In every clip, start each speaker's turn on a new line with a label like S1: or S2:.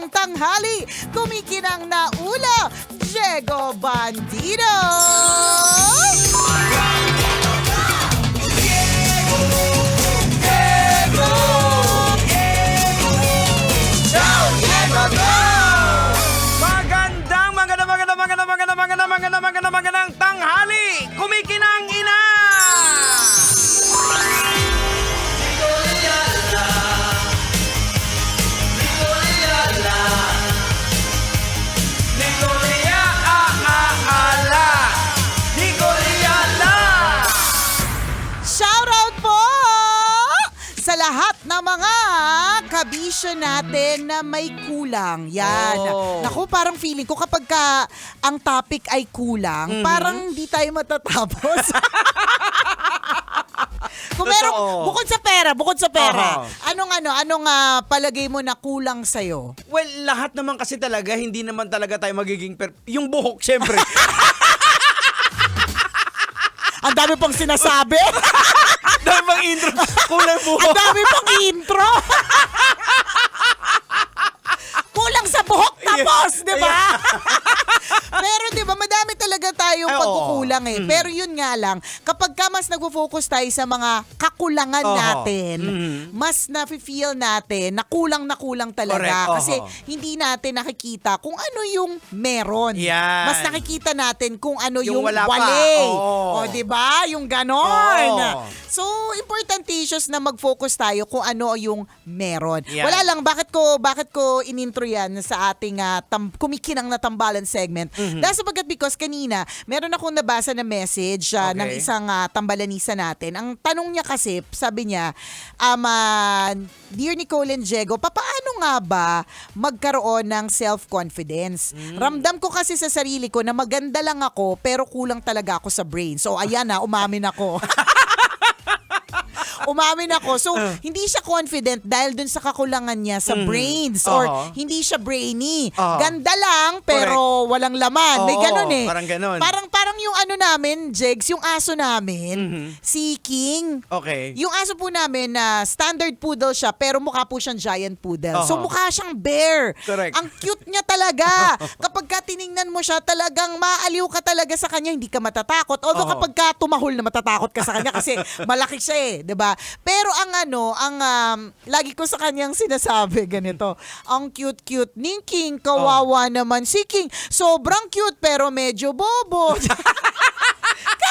S1: magandang tanghali. Kumikinang na ulo, Diego Bandido.
S2: Magandang tanghali! Kumikinang ina!
S1: Shoutout po sa lahat ng mga kabisyo natin na may kulang. Yan.
S2: Oh.
S1: Naku, parang feeling ko kapag ang topic ay kulang, parang hindi tayo matatapos. Kung meron, bukod sa pera, anong palagay mo na kulang sa'yo?
S2: Well, lahat naman kasi talaga, hindi naman talaga tayo magiging yung buhok, syempre.
S1: Ang dami pang sinasabi.
S2: Dahil bang intro, kulang buhok.
S1: Ang dami pang intro. Kulang sa buhok tapos, di ba? Pero di ba, madami talaga tayong pagkukulang eh. Pero yun nga lang, kapag ka mas nagpo-focus tayo sa mga kakulangan natin, mas na-feel natin na kulang talaga.
S2: Correct.
S1: Kasi hindi natin nakikita kung ano yung meron.
S2: Yan.
S1: Mas nakikita natin kung ano yung
S2: wala pa.
S1: wali.
S2: Oo.
S1: O di ba? Yung ganon.
S2: Oo.
S1: So, importantisious na mag-focus tayo kung ano yung meron.
S2: Yan.
S1: Wala lang, bakit ko inintro yan sa ating kumikinang na tambalan segment? Dahil sapagkat because kanina, meron akong nabasa na message ng isang tambalanisa natin. Ang tanong niya kasi, sabi niya, Dear Nicole and Diego, papaano nga ba magkaroon ng self-confidence? Ramdam ko kasi sa sarili ko na maganda lang ako pero kulang talaga ako sa brain. So ayan umamin ako. So, hindi siya confident dahil dun sa kakulangan niya sa brains or hindi siya brainy. Ganda lang, pero walang laman. May ganun eh.
S2: Parang ganun.
S1: Parang yung namin, Jegs, yung aso namin, si King.
S2: Okay.
S1: Yung aso po namin na standard poodle siya, pero mukha po siyang giant poodle. So, mukha siyang bear.
S2: Correct.
S1: Ang cute niya talaga. Kapag ka tiningnan mo siya, talagang maaliw ka talaga sa kanya, hindi ka matatakot. Although kapag ka tumahol na matatakot ka sa kanya kasi malaki siya eh, 'di ba? Pero lagi ko sa kanyang sinasabi ganito, ang cute-cute ni King, kawawa naman si King. Sobrang cute pero medyo bobo.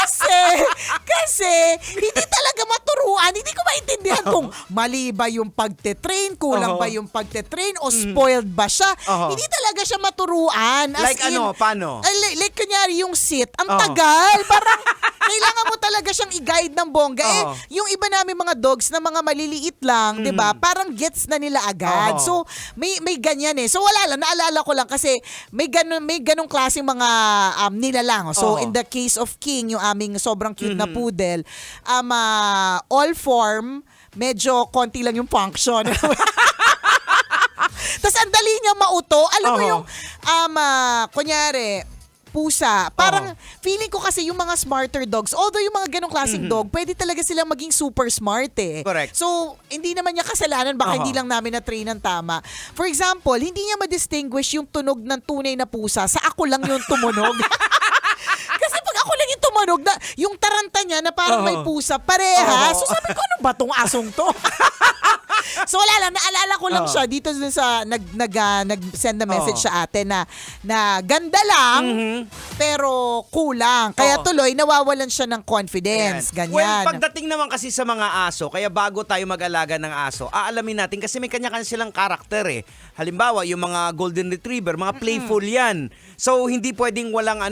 S1: Kasi hindi talaga maturuan. Hindi ko maintindihan kung mali ba yung pagte-train, kulang ba yung pagte-train, o spoiled ba siya. Hindi talaga siya maturuan.
S2: Like paano?
S1: Like kunyari yung sit, ang tagal. Parang kailangan mo talaga siyang i-guide ng bongga. Yung iba namin mga dogs na mga maliliit lang, 'di ba? Parang gets na nila agad. So may ganyan eh. So wala lang, naalala ko lang kasi may ganung klaseng mga nilalang. So in the case of King, yung aming sobrang cute na poodle, all form, medyo konti lang yung function. Tapos ang dali niya mauto. Alam mo yung kunyari pusa. Parang feeling ko kasi yung mga smarter dogs, although yung mga ganong klaseng dog, pwede talaga silang maging super smart eh.
S2: Correct.
S1: So, hindi naman niya kasalanan, baka hindi lang namin na-train ng tama. For example, hindi niya ma-distinguish yung tunog ng tunay na pusa sa ako lang yung tumunog. Kasi pag ako lang yung tumunog, yung taranta niya na parang may pusa, pareha. So sabi ko, ano ba tong asong to? So wala lang, naalala ko lang siya dito dun sa nag-send na message sa atin na ganda lang pero kulang. Kaya tuloy nawawalan siya ng confidence.
S2: Ayan.
S1: Ganyan.
S2: Well, pagdating naman kasi sa mga aso, kaya bago tayo mag-alaga ng aso, aalamin natin kasi may kanya-kanya silang karakter eh. Halimbawa, yung mga golden retriever, mga playful yan. So hindi pwedeng walang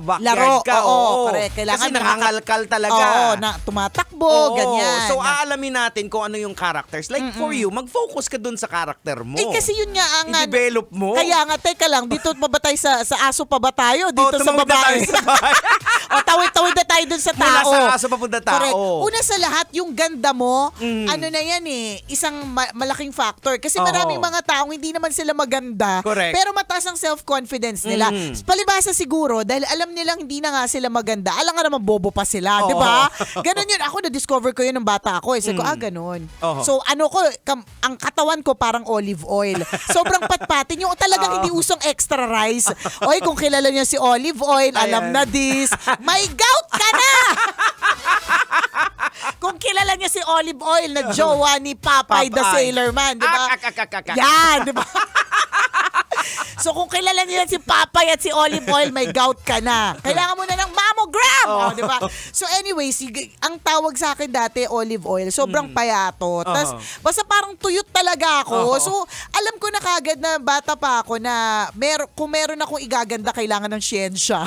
S2: backyard
S1: laro.
S2: ka.
S1: Oo, correct. Kailangan
S2: kasi nangangalkal talaga.
S1: Oo, na tumatakbo, ganyan.
S2: So aalamin natin kung ano yung characters. Like for you, mag-focus ka dun sa character mo.
S1: kasi yun nga ang
S2: i-develop mo.
S1: Kaya nga, teka lang, dito pa ba tayo sa aso pa ba tayo? Dito sa
S2: tumawid na
S1: babae.
S2: tayo sa babae.
S1: Tawid na tayo dun sa tao.
S2: Mula sa aso papunta tao.
S1: Correct. Una sa lahat, yung ganda mo, ano na yan eh, isang malaking factor. Kasi maraming mga taong hindi naman sila maganda,
S2: Correct.
S1: pero mataas ang self-confidence nila. Palibasa siguro, dahil alam nilang hindi na nga sila maganda, alam nga naman bobo pa sila, di ba? Ganon yun. Ako, na-discover ko yun ng bata ako. Sabi ko, ganon. So, ano ano ko, ang katawan ko parang olive oil. Sobrang patpatin. Yung talagang hindi usong extra rice. Oy, kung kilala niyo si olive oil, alam na this. May gout ka na! Kung kilala niyo si olive oil na jowa ni Popeye the Sailor Man, di ba? Yan, di ba? So kung kilala niyo si Popeye at si olive oil, may gout ka na. Kailangan mo na ng mammogram. Di ba? So anyways, ang tawag sa akin dati, olive oil, sobrang payato. Tapos, basta parang tuyot talaga ako. So, alam ko na kagad na bata pa ako na kung meron akong igaganda, kailangan ng siyensya.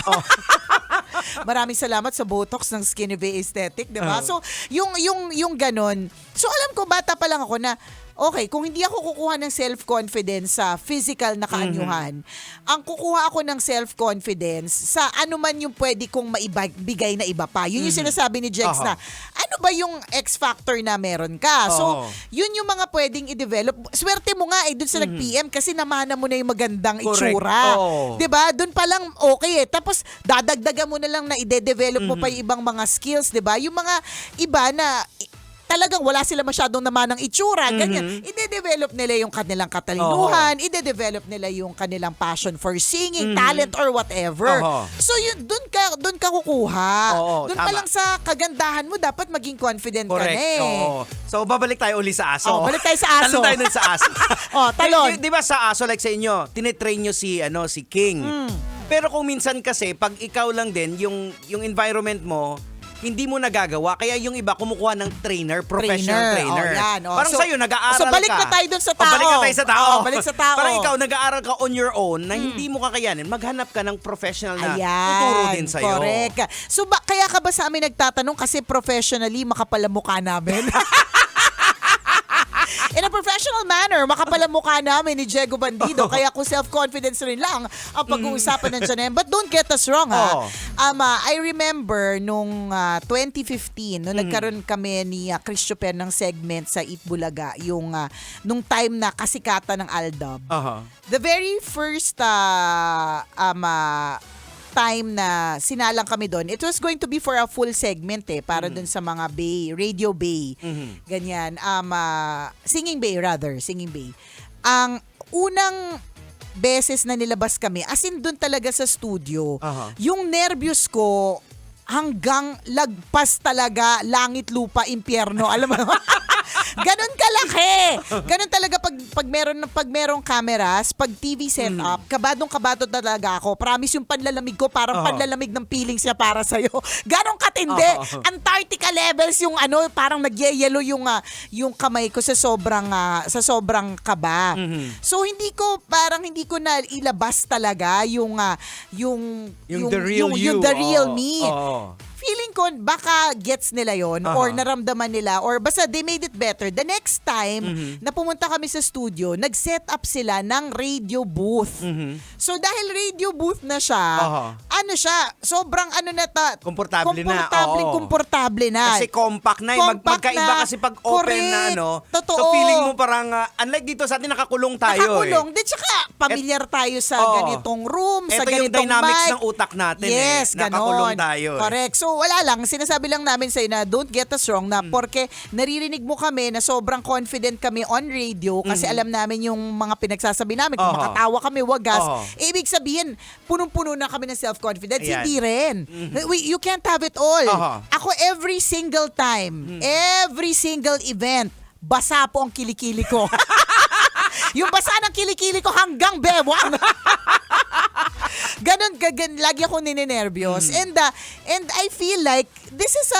S1: Maraming salamat sa Botox ng Skinny Bay Aesthetic, di ba? So, yung ganon. So, alam ko, bata pa lang ako na, okay, kung hindi ako kukuha ng self-confidence sa physical na kaanyuhan, ang kukuha ako ng self-confidence sa ano man yung pwede kong maibigay na iba pa. Yun yung sinasabi ni Jex na, ano ba yung X-factor na meron ka? So, yun yung mga pwedeng i-develop. Swerte mo nga dun sa nag-PM kasi namana mo na yung magandang itsura. Diba? Dun pa lang okay eh. Tapos, dadagdagan mo na lang na i-develop mo pa yung ibang mga skills, diba? Yung mga iba na talagang wala sila masyadong naman ng itsura, ganyan. Ide-develop nila yung kanilang katalinuhan, ide-develop nila yung kanilang passion for singing, talent or whatever. So yun, doon ka kukuha. Doon pa lang sa kagandahan mo, dapat maging confident ka na eh.
S2: So babalik tayo uli sa aso.
S1: Balik tayo sa aso.
S2: Talon tayo dun sa aso.
S1: Talon.
S2: Di ba sa aso, like sa inyo, tinetrain nyo si King. Pero kung minsan kasi, pag ikaw lang din, yung environment mo, hindi mo nagagawa. Kaya yung iba kumukuha ng professional trainer. Parang sa'yo, nag-aaral ka.
S1: So balik na tayo dun sa tao.
S2: Balik na tayo sa tao.
S1: Balik sa tao.
S2: Parang ikaw, nag-aaral ka on your own na hindi mo kakayanin. Maghanap ka ng professional na tuturo din sa'yo.
S1: Correct. So kaya ka ba sa amin nagtatanong kasi professionally makapal ang mukha namin? In a professional manner, makapal ang mukha namin ni Diego Bandido. Kaya kung self-confidence rin lang ang pag-uusapan ng Janem. But don't get us wrong, ha? I remember nung 2015, nung nagkaroon kami ni Christopher ng segment sa Eat Bulaga, yung nung time na kasikatan ng Aldab. The very first time na sinalang kami doon, it was going to be for a full segment para doon sa mga bay, radio bay. Ganyan. Singing bay. Ang unang beses na nilabas kami, as in doon talaga sa studio, yung nervyos ko hanggang lagpas talaga langit, lupa, impyerno. Alam mo? Ganon kalaki. Ganon talaga pag merong cameras, pag TV setup, kabadong-kabado talaga ako. Promise yung panlalamig ko, parang panlalamig ng feelings niya para sa'yo. Ganon katindi. Antarctica levels yung parang nagyayelo yung kamay ko sa sobrang kaba. So hindi ko na ilabas talaga yung
S2: the real you.
S1: The real me. Feeling ko baka gets nila yon or naramdaman nila or basta they made it better. The next time na pumunta kami sa studio, nag-set up sila ng radio booth. So dahil radio booth na siya, sobrang komportable na.
S2: Kasi compact na. Magkaiba kasi pag open na
S1: Totoo.
S2: So feeling mo parang, unlike dito sa atin, nakakulong tayo.
S1: Di tsaka familiar tayo sa ganitong room, sa
S2: ito
S1: ganitong
S2: yung dynamics
S1: mic.
S2: ng utak natin.
S1: Yes,
S2: nakakulong
S1: ganon.
S2: tayo.
S1: Correct. So wala lang, sinasabi lang namin sa'yo na don't get us wrong na porke naririnig mo kami na sobrang confident kami on radio kasi alam namin yung mga pinagsasabi namin. Kung makatawa kami, wagas. Ibig sabihin, punong-puno na kami ng self-confidence.
S2: Ayan.
S1: Hindi rin. You can't have it all. Ako every single time, every single event, basa po ang kilikili ko. Yung basa ng kilikili ko hanggang bewang. Ganon, lagi ako ninenervyos. And I feel like this is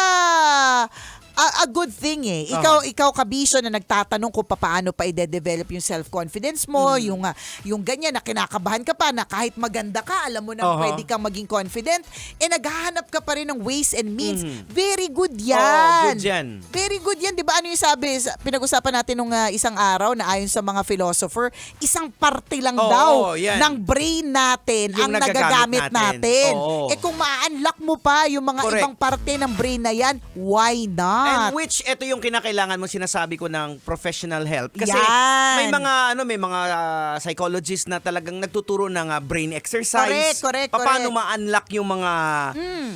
S1: a good thing eh. Ikaw kabisyo na nagtatanong kung paano pa i-develop yung self-confidence mo, yung ganyan na kinakabahan ka pa na kahit maganda ka, alam mo na pwede kang maging confident, naghahanap ka pa rin ng ways and means. Very good yan.
S2: Good yan.
S1: Very good yan. Di ba ano yung sabi, pinag-usapan natin nung isang araw na ayon sa mga philosopher, isang parte lang daw ng brain natin
S2: yung
S1: ang nagagamit natin.
S2: Oo.
S1: Kung ma-unlock mo pa yung mga ibang parte ng brain na yan, why not?
S2: And which, ito yung kinakailangan mo, sinasabi ko ng professional help. Kasi
S1: yan.
S2: may mga psychologists na talagang nagtuturo ng brain exercise.
S1: Correct.
S2: Paano ma-unlock yung mga,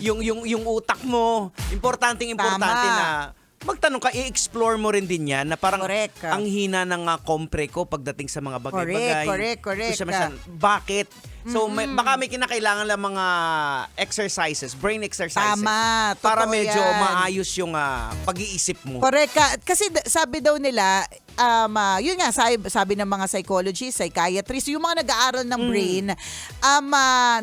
S2: yung utak mo. Importante
S1: Tama.
S2: na magtanong ka, i-explore mo rin din yan na parang
S1: Correct.
S2: ang hina ng kompre ko pagdating sa mga bagay-bagay.
S1: Correct.
S2: Gusto mo siya, bakit? So, baka may kinakailangan lang mga exercises, brain exercises.
S1: Tama,
S2: para
S1: totoo
S2: medyo
S1: yan.
S2: maayos yung pag-iisip mo.
S1: Correct ka. Kasi sabi daw nila, yun nga, sabi ng mga psychologists, psychiatrists, yung mga nag-aaral ng brain,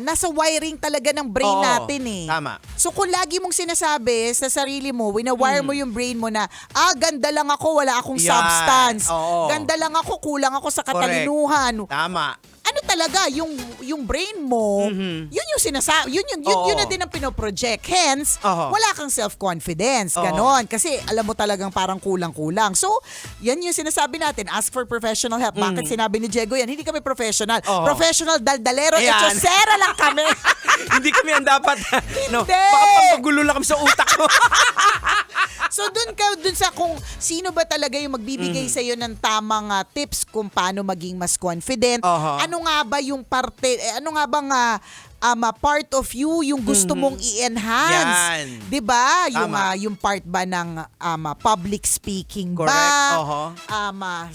S1: nasa wiring talaga ng brain
S2: Oo,
S1: natin eh.
S2: tama.
S1: So kung lagi mong sinasabi sa sarili mo, wina-wire mo yung brain mo na, ganda lang ako, wala akong
S2: Yan.
S1: substance.
S2: Oo.
S1: Ganda lang ako, kulang ako sa
S2: Correct.
S1: katalinuhan.
S2: Tama.
S1: Ano talaga yung brain mo, yun yung sinasabi, yun
S2: Oo.
S1: na din ang pinoproject. Hence,
S2: Oo.
S1: wala kang self-confidence.
S2: Oo.
S1: Ganon. Kasi alam mo talagang parang kulang-kulang. So, yan yung sinasabi natin. Ask for professional help. Bakit sinabi ni Diego yan? Hindi kami professional.
S2: Oo.
S1: Professional daldalero,
S2: Ayan.
S1: echosera lang kami.
S2: Hindi kami ang dapat. No,
S1: Hindi.
S2: baka pampagulo lang kami sa utak mo.
S1: So dun sa kung sino ba talaga yung magbibigay sa iyo ng tamang tips kung paano maging mas confident.
S2: Aha.
S1: Ano nga ba yung parte, ano nga bang part of you yung gusto mong i-enhance?
S2: Yan.
S1: 'Di ba?
S2: Tama.
S1: Yung part ba ng public speaking
S2: Correct.
S1: ba?
S2: Oho.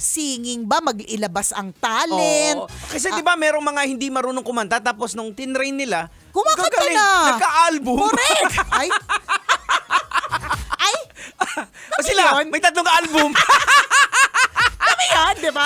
S1: Singing ba? Mag-ilabas ang talent?
S2: Oo. Kasi di ba merong mga hindi marunong kumanta tapos nung tinrain nila,
S1: Kumakanta
S2: gagaling,
S1: na.
S2: nagka-album.
S1: Correct. Ay.
S2: O sila,
S1: yun?
S2: may 3 album.
S1: Kami yan, di ba?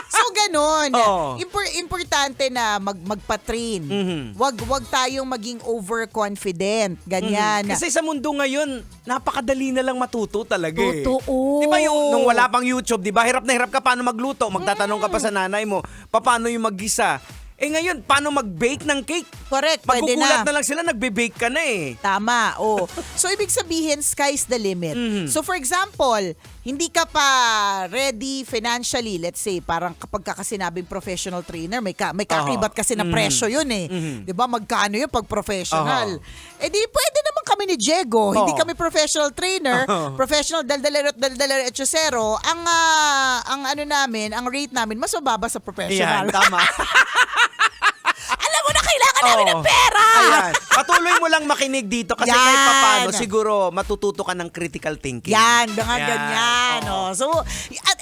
S1: So, ganun.
S2: Oo.
S1: Importante na magpa-train.
S2: Mhm.
S1: Wag tayong maging overconfident. Ganyan.
S2: Kasi sa mundo ngayon, napakadali na lang matuto talaga eh.
S1: Totoo.
S2: Di ba nung wala pang YouTube, di ba? Hirap na hirap ka paano magluto. Magtatanong ka pa sa nanay mo, paano yung maggisa? Eh ngayon, paano mag-bake ng cake?
S1: Correct, pwede
S2: Magkukulat
S1: na.
S2: na lang sila, nagbe-bake ka na eh.
S1: Tama, oh. So, ibig sabihin, sky's the limit.
S2: Mhm.
S1: So, for example, hindi ka pa ready financially, let's say, parang kapag sinabing professional trainer, may kakibat kasi na presyo yun eh.
S2: Mhm.
S1: 'Di ba? Magkano yun pag professional? Eh di, pwede naman kami ni Diego. Hindi kami professional trainer, professional daldalero at echosero. Ang ano namin, ang rate namin, mas mababa sa professional.
S2: Ayan, tama.
S1: Alam mo na, kailangan namin ng
S2: Oo.
S1: pera!
S2: Ayan. Patuloy mo lang makinig dito kasi
S1: Yan.
S2: kahit papano, siguro matututo ka ng critical thinking.
S1: Yan, mga
S2: Yan.
S1: ganyan.
S2: Oo.
S1: Oh. So,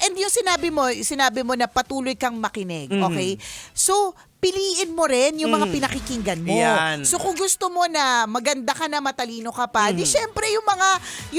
S1: and yung sinabi mo na patuloy kang makinig, okay? So, piliin mo rin yung mga pinakikinggan mo.
S2: Yan.
S1: So, kung gusto mo na maganda ka na, matalino ka pa, di syempre yung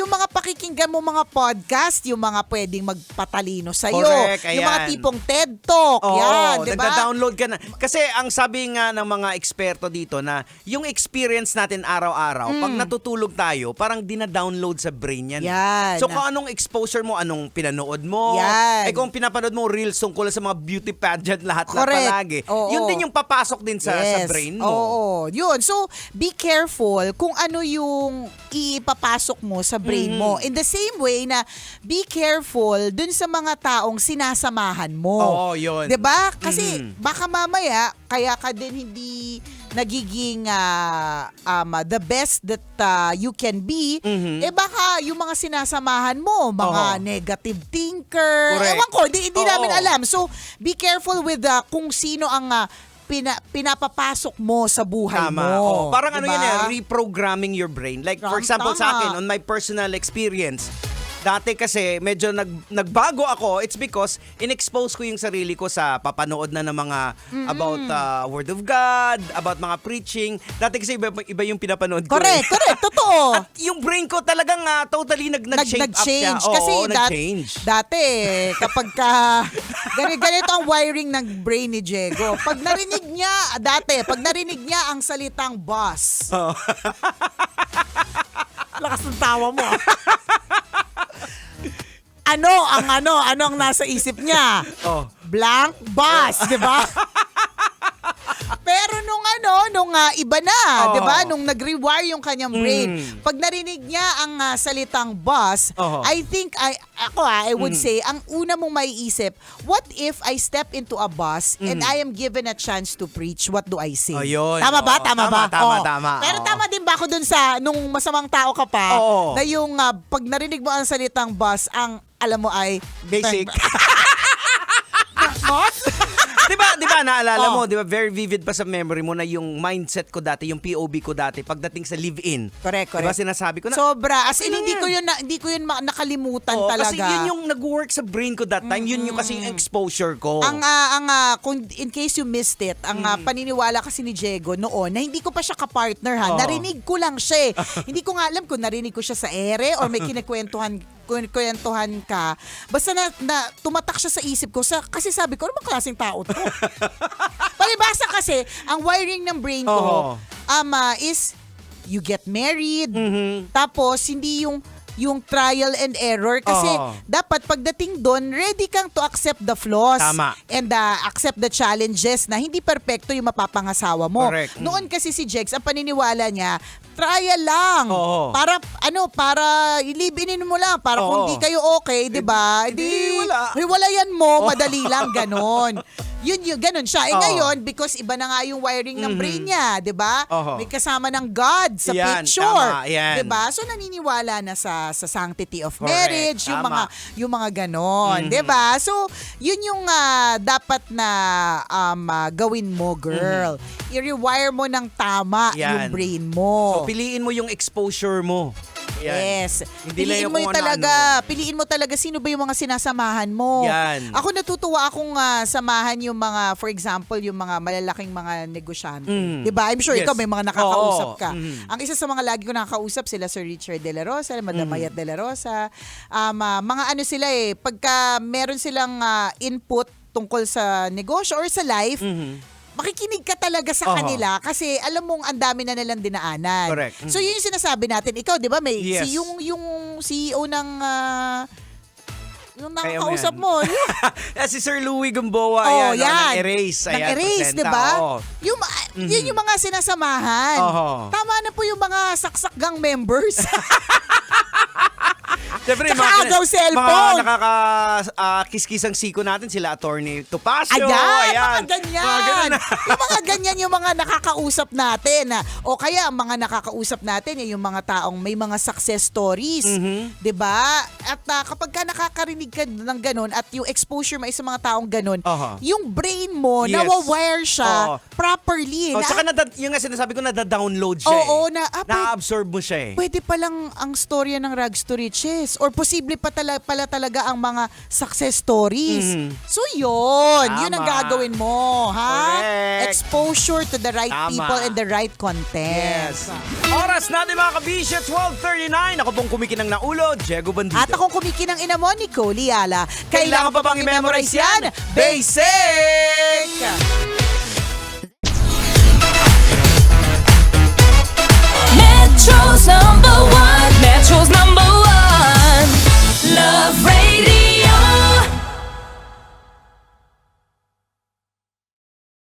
S1: mga pakikinggan mo mga podcast, yung mga pwedeng magpatalino sa'yo.
S2: Correct,
S1: Yung mga
S2: ayan.
S1: tipong TED Talk,
S2: Oo,
S1: yan, di ba?
S2: nagda-download ka na. Kasi ang sabi nga ng mga eksperto dito na yung experience natin araw-araw, pag natutulog tayo, parang dina-download sa brain yan.
S1: Yan.
S2: So kung anong exposure mo, anong pinanood mo,
S1: Yan.
S2: kung pinapanood mo reels tungkol sa mga beauty pageant lahat na
S1: Correct.
S2: palagi,
S1: Oo.
S2: yun din yung papasok din sa brain mo.
S1: Oo, yun. So, be careful kung ano yung ipapasok mo sa brain mo. In the same way na be careful dun sa mga taong sinasamahan mo.
S2: Oo, yun.
S1: 'Di ba? Kasi baka mamaya kaya ka din hindi nagiging the best that you can be, eh baka yung mga sinasamahan mo, mga
S2: Oo.
S1: negative thinker,
S2: Correct.
S1: ewan ko, hindi
S2: Oo.
S1: namin alam. So, be careful with kung sino ang pinapapasok mo sa buhay
S2: Tama.
S1: mo.
S2: Oo. Parang ano
S1: Diba?
S2: yan reprogramming your brain. Like for example
S1: Tama.
S2: sa akin, on my personal experience, dati kasi medyo nagbago ako. It's because in-expose ko yung sarili ko sa papanood na ng mga about Word of God, about mga preaching. Dati kasi iba yung pinapanood ko.
S1: Correct, totoo.
S2: At yung brain ko talagang totally nag-shape up siya.
S1: Nag-change. Kasi
S2: Oo, nag-change.
S1: dati, kapag ganito ang wiring ng brain ni Diego. Pag narinig niya ang salitang boss.
S2: Oo.
S1: Lakas ng tawa mo. Ano ang nasa isip niya?
S2: Oh.
S1: Blank boss, 'di ba? Pero nung iba na,
S2: Oo.
S1: 'di ba? Nung nag-rewire yung kanyang brain, pag narinig niya ang salitang boss,
S2: Oo.
S1: I think I would say ang una mong maiisip, what if I step into a bus and I am given a chance to preach? What do I say?
S2: Ayun.
S1: Tama ba?
S2: Oo.
S1: Tama ba?
S2: Tama,
S1: Oo.
S2: tama.
S1: Pero
S2: Oo.
S1: tama din ba ako dun sa nung masamang tao ka pa
S2: Oo.
S1: na yung pag narinig mo ang salitang boss, ang alam mo ay
S2: Basic.
S1: Boss?
S2: Di ba, naalala
S1: Oh.
S2: mo, di ba, very vivid pa sa memory mo na yung mindset ko dati, yung POV ko dati, pagdating sa live-in.
S1: Correct,
S2: Di ba,
S1: correct.
S2: sinasabi ko na,
S1: Sobra. As in,
S2: okay lang
S1: hindi ko yun nakalimutan
S2: Oo,
S1: talaga.
S2: kasi yun yung nag-work sa brain ko that time, yun yung kasi yung exposure ko.
S1: Kung in case you missed it, ang paniniwala kasi ni Diego noon na hindi ko pa siya ka-partner ha.
S2: Oo.
S1: Narinig ko lang siya. Hindi ko nga alam kung narinig ko siya sa ere or may kinakwentuhan ka. Basta na tumatak siya sa isip ko kasi sabi ko, ano bang klaseng tao to? Palibasa kasi, ang wiring ng brain ko is you get married, tapos hindi yung trial and error kasi dapat pagdating doon, ready kang to accept the flaws
S2: Tama.
S1: and accept the challenges na hindi perpekto yung mapapangasawa mo.
S2: Correct.
S1: Noon kasi si Jex, ang paniniwala niya, trial lang.
S2: Oo.
S1: Para i-live-inin mo lang para kung
S2: Oo.
S1: di kayo okay, 'di ba?
S2: wala.
S1: Hiwalayan mo, madali lang ganon. Yun, ganon siya.
S2: Oo.
S1: Ngayon, because iba na nga yung wiring ng brain niya, 'di ba?
S2: Oo.
S1: May kasama ng God sa
S2: Yan,
S1: picture.
S2: tama, yan.
S1: 'Di ba? So naniniwala na sa sanctity of
S2: Correct,
S1: marriage,
S2: tama.
S1: yung mga ganon, 'di ba? So, yun yung dapat na gawin mo, girl. I-rewire mo ng tama
S2: Yan.
S1: yung brain mo.
S2: So, piliin mo yung exposure mo. Yan.
S1: Yes.
S2: Hindi lang
S1: Piliin
S2: yung
S1: mo yung
S2: kung
S1: talaga,
S2: ano-ano.
S1: piliin mo talaga sino ba yung mga sinasamahan mo.
S2: Yan.
S1: Ako natutuwa akong samahan yung mga, for example, yung mga malalaking mga negosyante. 'Di ba? I'm sure
S2: Yes.
S1: ikaw may mga nakakausap
S2: Oo.
S1: ka. Ang isa sa mga lagi ko nakakausap sila Sir Richard De La Rosa, Madam Mayat De La Rosa. Mga ano sila pagka meron silang input tungkol sa negosyo or sa life, makikinig ka talaga sa kanila kasi alam mong ang dami na nilang dinaanan.
S2: Correct.
S1: So yun yung sinasabi natin. Ikaw, 'di ba, may
S2: Yes.
S1: yung CEO ng yung
S2: Kaya
S1: nakakausap
S2: yan.
S1: mo.
S2: Si Sir Louie Gamboa,
S1: Oh,
S2: yan.
S1: yan.
S2: Ng Erase.
S1: Ng
S2: Ayan,
S1: Erase,
S2: presenta.
S1: 'di ba?
S2: Oo.
S1: Yun yung mga sinasamahan.
S2: Oo.
S1: Tama na po yung mga saksak-gang members.
S2: Siyempre,
S1: Tsaka agaw cellphone.
S2: Mga nakaka-kiskisang siko natin, sila Attorney Topacio.
S1: Mga ganyan.
S2: Mga ganun na.
S1: Yung mga ganyan yung mga nakakausap natin. O kaya ang mga nakakausap natin, yung mga taong may mga success stories. 'Di ba? At kapag ka nakakarinig ka ng ganun at yung exposure mo sa mga taong ganun, yung brain mo,
S2: Yes.
S1: nawa-wire siya properly.
S2: Oh, tsaka yung nga sinasabi ko, nada-download siya.
S1: Oo,
S2: na-absorb mo siya
S1: pwede palang ang storya ng rags to riches or posible pala talaga ang mga success stories. So yun ang
S2: Tama.
S1: gagawin mo, ha?
S2: Correct.
S1: Exposure to the right
S2: Tama.
S1: people and the right content.
S2: Yes. Oras natin mga kabisya, 12:39. Ako pong kumikinang na ulo, Diego Bandido.
S1: At akong kumikinang ina mo, Nicole Liala.
S2: Kailangan pa bang i-memorize yan? Basic!